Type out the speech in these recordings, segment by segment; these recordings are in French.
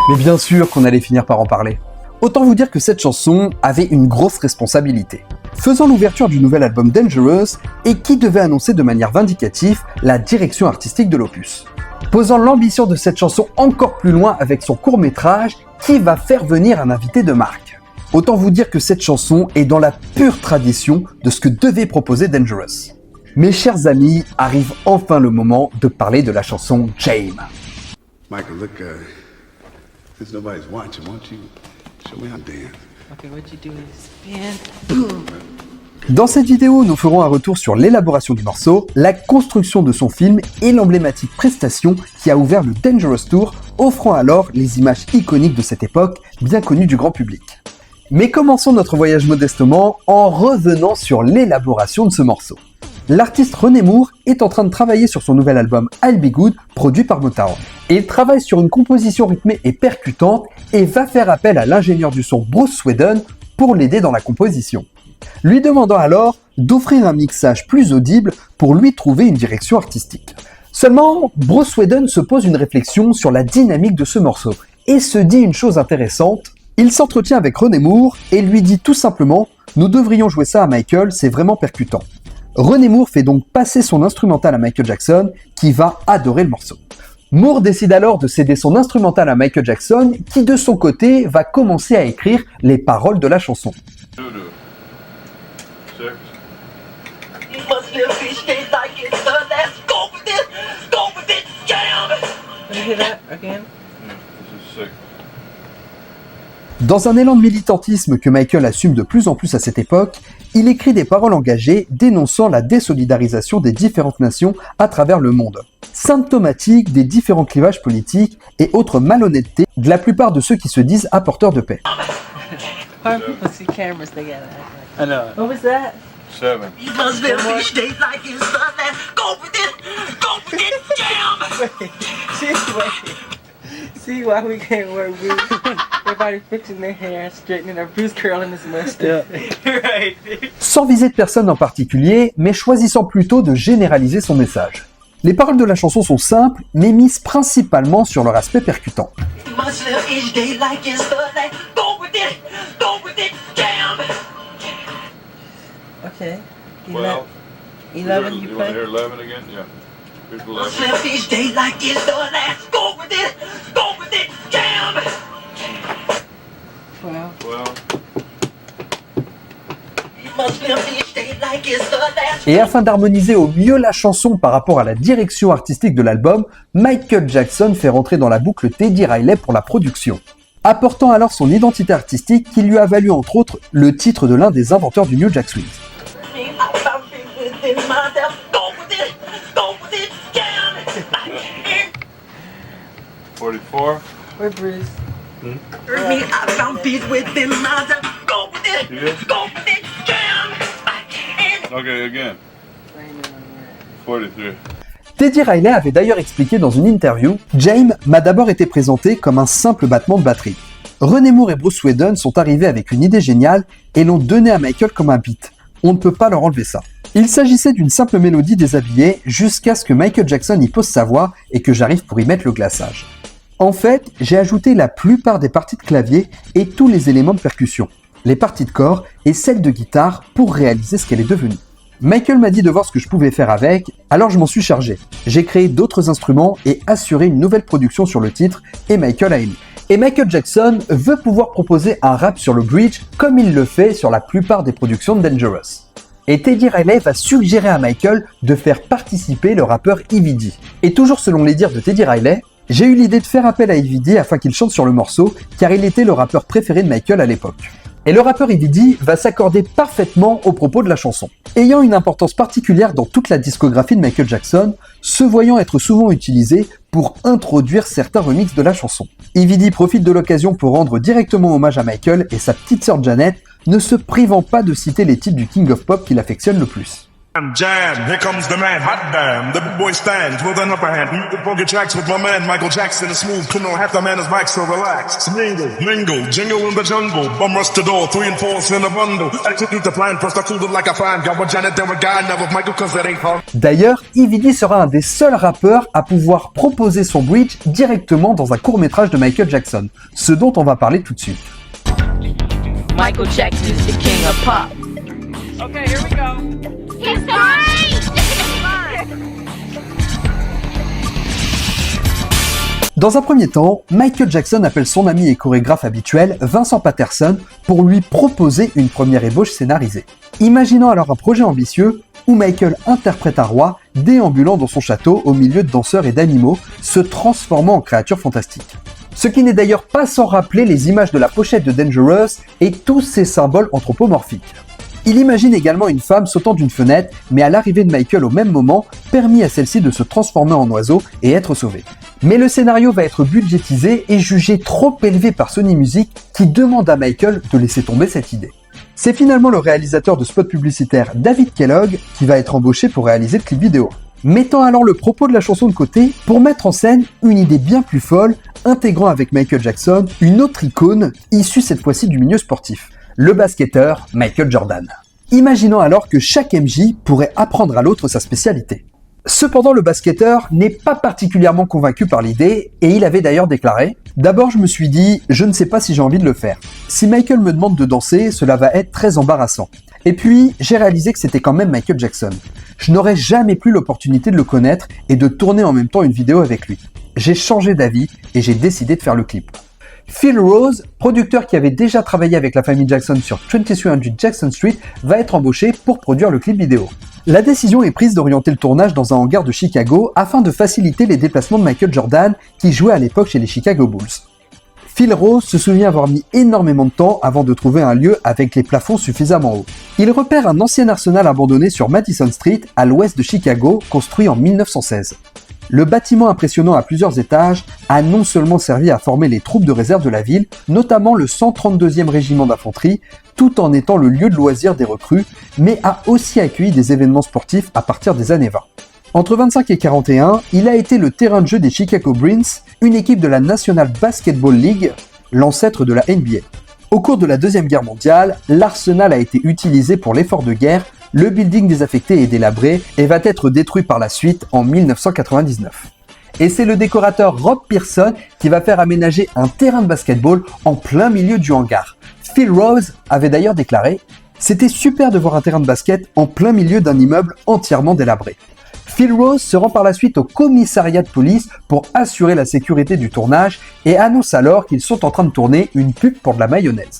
Mais bien sûr qu'on allait finir par en parler. Autant vous dire que cette chanson avait une grosse responsabilité. Faisant l'ouverture du nouvel album Dangerous et qui devait annoncer de manière vindicative la direction artistique de l'opus. Posant l'ambition de cette chanson encore plus loin avec son court-métrage qui va faire venir un invité de marque. Autant vous dire que cette chanson est dans la pure tradition de ce que devait proposer Dangerous. Mes chers amis, arrive enfin le moment de parler de la chanson Jame. Michael, look, since nobody's watching, why don't you show me how to dance? Okay, what you do is spin, boom. Dans cette vidéo, nous ferons un retour sur l'élaboration du morceau, la construction de son film et l'emblématique prestation qui a ouvert le Dangerous Tour, offrant alors les images iconiques de cette époque, bien connues du grand public. Mais commençons notre voyage modestement en revenant sur l'élaboration de ce morceau. L'artiste René Moore est en train de travailler sur son nouvel album I'll Be Good, produit par Motown. Et il travaille sur une composition rythmée et percutante et va faire appel à l'ingénieur du son Bruce Swedon pour l'aider dans la composition. Lui demandant alors d'offrir un mixage plus audible pour lui trouver une direction artistique. Seulement, Bruce Swedon se pose une réflexion sur la dynamique de ce morceau et se dit une chose intéressante. Il s'entretient avec René Moore et lui dit tout simplement « Nous devrions jouer ça à Michael, c'est vraiment percutant ». René Moore fait donc passer son instrumental à Michael Jackson, qui va adorer le morceau. Moore décide alors de céder son instrumental à Michael Jackson, qui de son côté va commencer à écrire les paroles de la chanson. Dans un élan de militantisme que Michael assume de plus en plus à cette époque, il écrit des paroles engagées dénonçant la désolidarisation des différentes nations à travers le monde, symptomatique des différents clivages politiques et autres malhonnêtetés de la plupart de ceux qui se disent apporteurs de paix. Why do people see cameras together? I know. What was that? 7. You must live each day like it's Sunday. Go with it, jam! See why we can't wear boots? Everybody fixing their hair, straightening their Bruce curling his mustache. Right. Sans viser de personne en particulier, mais choisissant plutôt de généraliser son message. Les paroles de la chanson sont simples, mais mises principalement sur leur aspect percutant. You must live each day like it's Sunday. Go with it, jam! Okay. 12. 11 you You want to hear play? 11 again? Yeah. Here's You must 11. live each day like it's Sunday. Go with it, jam! 12. 12. You must live each day like it's Sunday. Et afin d'harmoniser au mieux la chanson par rapport à la direction artistique de l'album, Michael Jackson fait rentrer dans la boucle Teddy Riley pour la production, apportant alors son identité artistique qui lui a valu entre autres le titre de l'un des inventeurs du New Jack Swing. I found me within myself. Go with it, jam! 44. Where Bruce? Heard me, I found peace within myself. Go with it, jam! Okay, again. 43. Teddy Riley avait d'ailleurs expliqué dans une interview « Jame m'a d'abord été présenté comme un simple battement de batterie. René Moore et Bruce Swedon sont arrivés avec une idée géniale et l'ont donné à Michael comme un beat. On ne peut pas leur enlever ça. Il s'agissait d'une simple mélodie déshabillée jusqu'à ce que Michael Jackson y pose sa voix et que j'arrive pour y mettre le glaçage. En fait, j'ai ajouté la plupart des parties de clavier et tous les éléments de percussion, les parties de corps et celles de guitare pour réaliser ce qu'elle est devenue. Michael m'a dit de voir ce que je pouvais faire avec, alors je m'en suis chargé. J'ai créé d'autres instruments et assuré une nouvelle production sur le titre et Michael a aimé. Et Michael Jackson veut pouvoir proposer un rap sur le bridge comme il le fait sur la plupart des productions de Dangerous. Et Teddy Riley va suggérer à Michael de faire participer le rappeur EVD. Et toujours selon les dires de Teddy Riley, j'ai eu l'idée de faire appel à EVD afin qu'il chante sur le morceau car il était le rappeur préféré de Michael à l'époque. Et le rappeur EVD va s'accorder parfaitement aux propos de la chanson. Ayant une importance particulière dans toute la discographie de Michael Jackson, se voyant être souvent utilisé pour introduire certains remixes de la chanson. EVD profite de l'occasion pour rendre directement hommage à Michael et sa petite sœur Janet, ne se privant pas de citer les titres du King of Pop qu'il affectionne le plus. Jam, here comes the man, hot damn. The big boy stands with an upper hand. He funky tracks with my man Michael Jackson. A smooth criminal, half the man is Mike, so relax. Mingle, jingle in the jungle. Bum rush the door, 3 and 4 in a bundle. Execute the plan, first I cooled it like a fine. Got with Janet, then with Guy, never with Michael, cause that ain't hard. D'ailleurs, EVD sera un des seuls rappeurs à pouvoir proposer son bridge directement dans un court-métrage de Michael Jackson, ce dont on va parler tout de suite. Michael Jackson is the king of pop. Okay, here we go. He's fine! Dans un premier temps, Michael Jackson appelle son ami et chorégraphe habituel, Vincent Patterson, pour lui proposer une première ébauche scénarisée. Imaginons alors un projet ambitieux où Michael interprète un roi déambulant dans son château au milieu de danseurs et d'animaux, se transformant en créatures fantastiques. Ce qui n'est d'ailleurs pas sans rappeler les images de la pochette de Dangerous et tous ses symboles anthropomorphiques. Il imagine également une femme sautant d'une fenêtre, mais à l'arrivée de Michael au même moment, permis à celle-ci de se transformer en oiseau et être sauvée. Mais le scénario va être budgétisé et jugé trop élevé par Sony Music qui demande à Michael de laisser tomber cette idée. C'est finalement le réalisateur de spots publicitaires David Kellogg qui va être embauché pour réaliser le clip vidéo. Mettant alors le propos de la chanson de côté pour mettre en scène une idée bien plus folle, intégrant avec Michael Jackson une autre icône issue cette fois-ci du milieu sportif. Le basketteur Michael Jordan. Imaginons alors que chaque MJ pourrait apprendre à l'autre sa spécialité. Cependant, le basketteur n'est pas particulièrement convaincu par l'idée et il avait d'ailleurs déclaré « D'abord, je me suis dit, je ne sais pas si j'ai envie de le faire. Si Michael me demande de danser, cela va être très embarrassant. Et puis, j'ai réalisé que c'était quand même Michael Jackson. Je n'aurais jamais plus l'opportunité de le connaître et de tourner en même temps une vidéo avec lui. J'ai changé d'avis et j'ai décidé de faire le clip. » Phil Rose, producteur qui avait déjà travaillé avec la famille Jackson sur 2300 Jackson Street, va être embauché pour produire le clip vidéo. La décision est prise d'orienter le tournage dans un hangar de Chicago afin de faciliter les déplacements de Michael Jordan qui jouait à l'époque chez les Chicago Bulls. Phil Rose se souvient avoir mis énormément de temps avant de trouver un lieu avec les plafonds suffisamment hauts. Il repère un ancien arsenal abandonné sur Madison Street à l'ouest de Chicago, construit en 1916. Le bâtiment impressionnant à plusieurs étages a non seulement servi à former les troupes de réserve de la ville, notamment le 132e régiment d'infanterie, tout en étant le lieu de loisirs des recrues, mais a aussi accueilli des événements sportifs à partir des années 20. Entre 25 et 41, il a été le terrain de jeu des Chicago Bruins, une équipe de la National Basketball League, l'ancêtre de la NBA. Au cours de la Deuxième Guerre mondiale, l'arsenal a été utilisé pour l'effort de guerre, le building désaffecté et délabré et va être détruit par la suite en 1999. Et c'est le décorateur Rob Pearson qui va faire aménager un terrain de basketball en plein milieu du hangar. Phil Rose avait d'ailleurs déclaré « C'était super de voir un terrain de basket en plein milieu d'un immeuble entièrement délabré ». Phil Rose se rend par la suite au commissariat de police pour assurer la sécurité du tournage et annonce alors qu'ils sont en train de tourner une pub pour de la mayonnaise.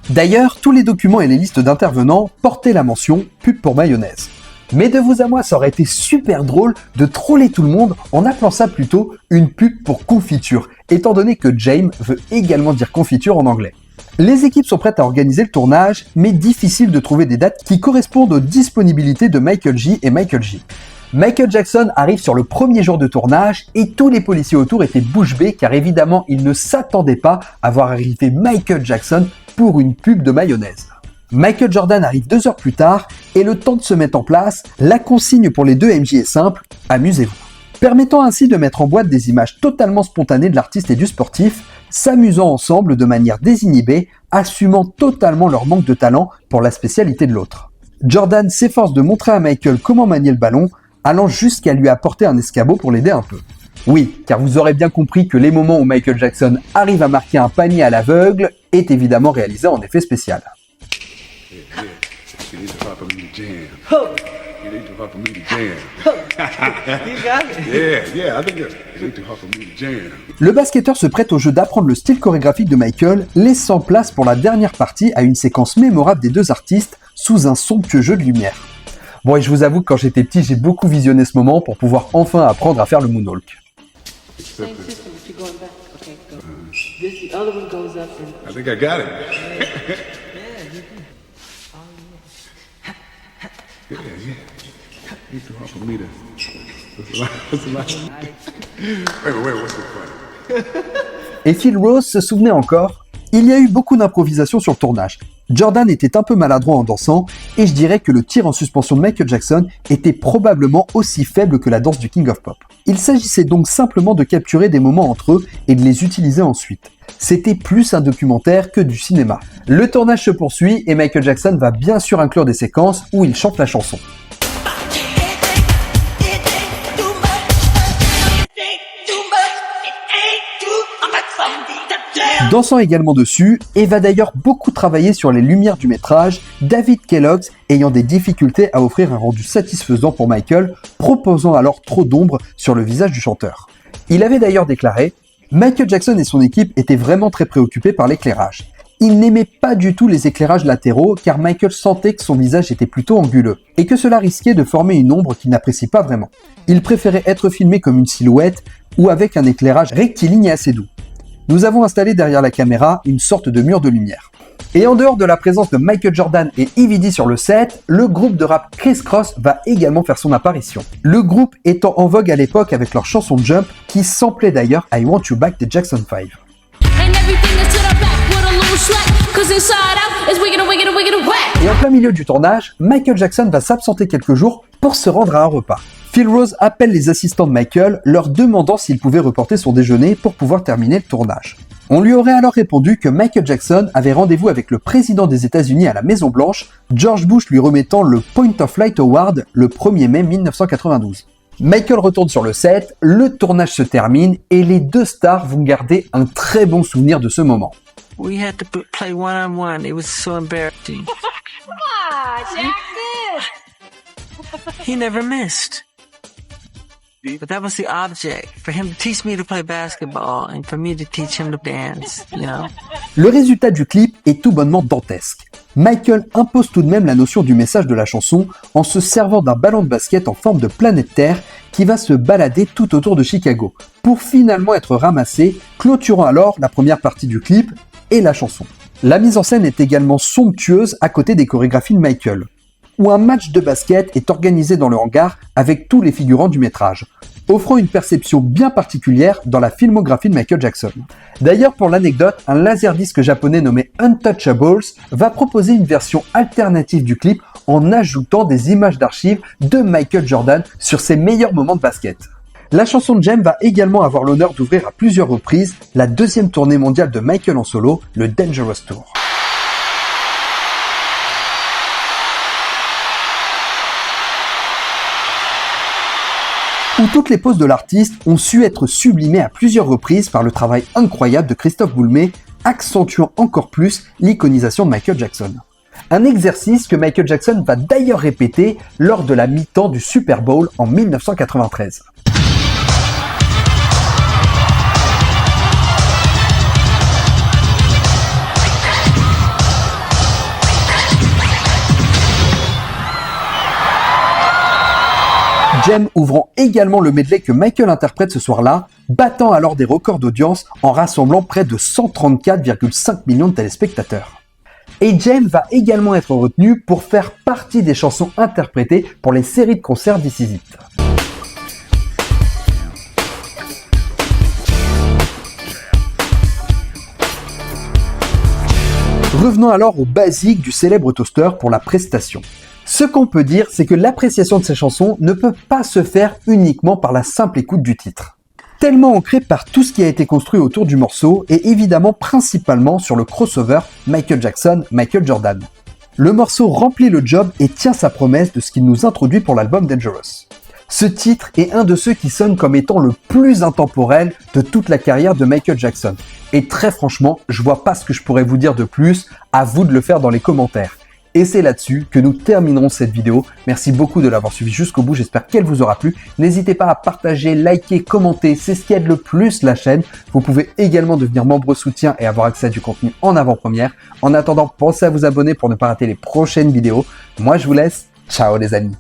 D'ailleurs, tous les documents et les listes d'intervenants portaient la mention « pub pour mayonnaise ». Mais de vous à moi, ça aurait été super drôle de troller tout le monde en appelant ça plutôt une pub pour confiture, étant donné que James veut également dire confiture en anglais. Les équipes sont prêtes à organiser le tournage, mais difficile de trouver des dates qui correspondent aux disponibilités de Michael J et Michael J. Michael Jackson arrive sur le premier jour de tournage et tous les policiers autour étaient bouche bée car évidemment ils ne s'attendaient pas à voir arriver Michael Jackson pour une pub de mayonnaise. Michael Jordan arrive 2 heures plus tard et le temps de se mettre en place, la consigne pour les deux MJ est simple, amusez-vous. Permettant ainsi de mettre en boîte des images totalement spontanées de l'artiste et du sportif, s'amusant ensemble de manière désinhibée, assumant totalement leur manque de talent pour la spécialité de l'autre. Jordan s'efforce de montrer à Michael comment manier le ballon, allant jusqu'à lui apporter un escabeau pour l'aider un peu. Oui, car vous aurez bien compris que les moments où Michael Jackson arrive à marquer un panier à l'aveugle est évidemment réalisé en effet spécial. You need to hop for me to jam. You need to hop for me to jam. You got it. Yeah, I think that. You need to hop for me to jam. Le basketteur se prête au jeu d'apprendre le style chorégraphique de Michael, laissant place pour la dernière partie à une séquence mémorable des deux artistes sous un somptueux jeu de lumière. Bon, et je vous avoue que quand j'étais petit, j'ai beaucoup visionné ce moment pour pouvoir enfin apprendre à faire le moonwalk. Same system, but you're going back. Okay, go. This, the other one goes up and... I think I got it. Yeah. You need to hop for me to. What's the line? Wait, what's the point? Et Phil Rose se souvenait encore, il y a eu beaucoup d'improvisation sur le tournage. Jordan était un peu maladroit en dansant, et je dirais que le tir en suspension de Michael Jackson était probablement aussi faible que la danse du King of Pop. Il s'agissait donc simplement de capturer des moments entre eux et de les utiliser ensuite. C'était plus un documentaire que du cinéma. Le tournage se poursuit et Michael Jackson va bien sûr inclure des séquences où il chante la chanson. Dansant également dessus, et va d'ailleurs beaucoup travailler sur les lumières du métrage, David Kellogg ayant des difficultés à offrir un rendu satisfaisant pour Michael, proposant alors trop d'ombre sur le visage du chanteur. Il avait d'ailleurs déclaré « Michael Jackson et son équipe étaient vraiment très préoccupés par l'éclairage. Il n'aimait pas du tout les éclairages latéraux car Michael sentait que son visage était plutôt anguleux et que cela risquait de former une ombre qu'il n'apprécie pas vraiment. Il préférait être filmé comme une silhouette ou avec un éclairage rectiligne et assez doux. Nous avons installé derrière la caméra une sorte de mur de lumière. » Et en dehors de la présence de Michael Jordan et EVD sur le set, le groupe de rap Criss Cross va également faire son apparition. Le groupe étant en vogue à l'époque avec leur chanson Jump, qui samplait d'ailleurs I Want You Back des Jackson 5. Et en plein milieu du tournage, Michael Jackson va s'absenter quelques jours pour se rendre à un repas. Phil Rose appelle les assistants de Michael, leur demandant s'il pouvait reporter son déjeuner pour pouvoir terminer le tournage. On lui aurait alors répondu que Michael Jackson avait rendez-vous avec le président des États-Unis à la Maison Blanche, George Bush lui remettant le Point of Light Award le 1er mai 1992. Michael retourne sur le set, le tournage se termine et les deux stars vont garder un très bon souvenir de ce moment. We had to play one-on-one. It was so embarrassing. He never missed. But that was the object, for him to teach me to play basketball and for me to teach him to dance, you know. Le résultat du clip est tout bonnement dantesque. Michael impose tout de même la notion du message de la chanson en se servant d'un ballon de basket en forme de planète Terre qui va se balader tout autour de Chicago, pour finalement être ramassé, clôturant alors la première partie du clip et la chanson. La mise en scène est également somptueuse à côté des chorégraphies de Michael, où un match de basket est organisé dans le hangar avec tous les figurants du métrage, offrant une perception bien particulière dans la filmographie de Michael Jackson. D'ailleurs, pour l'anecdote, un laserdisc japonais nommé Untouchables va proposer une version alternative du clip en ajoutant des images d'archives de Michael Jordan sur ses meilleurs moments de basket. La chanson de Jem va également avoir l'honneur d'ouvrir à plusieurs reprises la deuxième tournée mondiale de Michael en solo, le Dangerous Tour. Où toutes les poses de l'artiste ont su être sublimées à plusieurs reprises par le travail incroyable de Christophe Boulmé, accentuant encore plus l'iconisation de Michael Jackson. Un exercice que Michael Jackson va d'ailleurs répéter lors de la mi-temps du Super Bowl en 1993. Jem ouvrant également le medley que Michael interprète ce soir-là, battant alors des records d'audience en rassemblant près de 134,5 millions de téléspectateurs. Et Jem va également être retenu pour faire partie des chansons interprétées pour les séries de concerts This Is It. Revenons alors au basique du célèbre toaster pour la prestation. Ce qu'on peut dire, c'est que l'appréciation de ces chansons ne peut pas se faire uniquement par la simple écoute du titre. Tellement ancré par tout ce qui a été construit autour du morceau et évidemment principalement sur le crossover Michael Jackson-Michael Jordan. Le morceau remplit le job et tient sa promesse de ce qu'il nous introduit pour l'album Dangerous. Ce titre est un de ceux qui sonne comme étant le plus intemporel de toute la carrière de Michael Jackson. Et très franchement, je vois pas ce que je pourrais vous dire de plus, à vous de le faire dans les commentaires. Et c'est là-dessus que nous terminerons cette vidéo. Merci beaucoup de l'avoir suivi jusqu'au bout, j'espère qu'elle vous aura plu. N'hésitez pas à partager, liker, commenter, c'est ce qui aide le plus la chaîne. Vous pouvez également devenir membre soutien et avoir accès à du contenu en avant-première. En attendant, pensez à vous abonner pour ne pas rater les prochaines vidéos. Moi je vous laisse, ciao les amis.